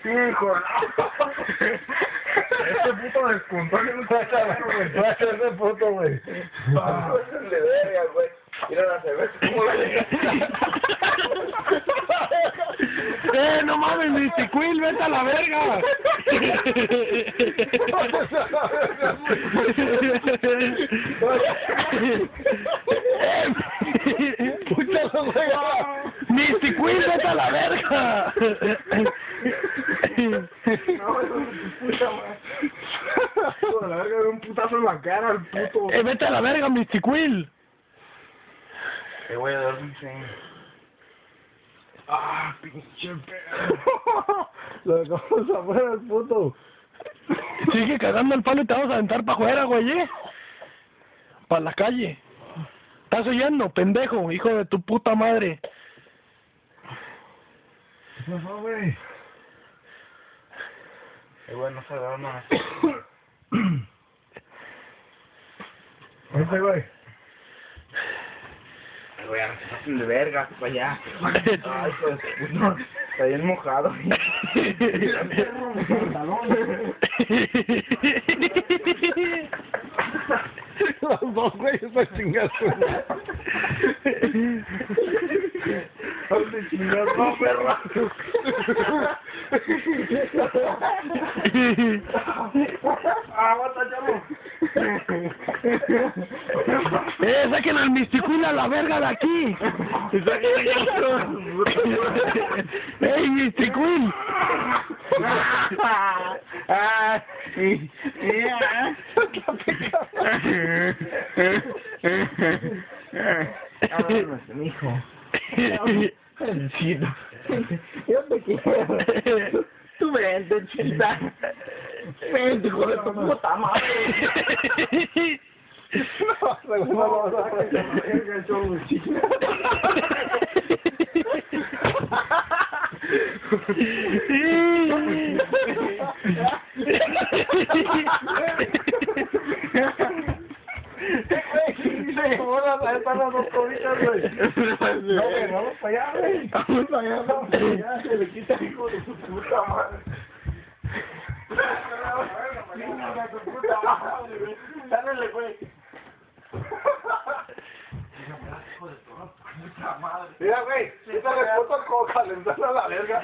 Hijo. Este puto despuntó en un cacharro, güey. Va a ser de puto, güey. De verga, güey. Mira la cerveza, ¿cómo la No mames, Misty Quill, vete a la verga. Puta, güey. Misty Quill, vete a la verga. No, eso es tu puta madre. Hijo de la verga, de un putazo en la cara al puto. Vete a la verga, Misty Quill. Voy a dar un señor. Ah, pinche perro. Lo dejamos afuera del puto. Sigue cagando el palo y te vamos a aventar para afuera, güey, para la calle. ¿Estás oyendo, pendejo, hijo de tu puta madre? No, güey. Güey, no se agarra nada. Ese, güey. Güey, ya no se pasen de verga, para allá. Ay, pues, no, está bien mojado. Los dos güeyes para chingar. ¿Dónde chingas, no, perra? Aguanta, chavo. Saquen al Misty Quill a la verga de aquí. ¡Ey, Misty Quill! Mijo. Chito. Yo te quiero. Tú vente, chita. Vente, hijo de tu puta madre. No, están las dos coditas, güey. No, güey, vamos para allá, güey. Vamos allá, vamos allá. Se le quita, hijo de su puta madre. Hijo de tu puta madre, güey. Dale, güey. Mira, güey, quítale foto al coca, le a la verga.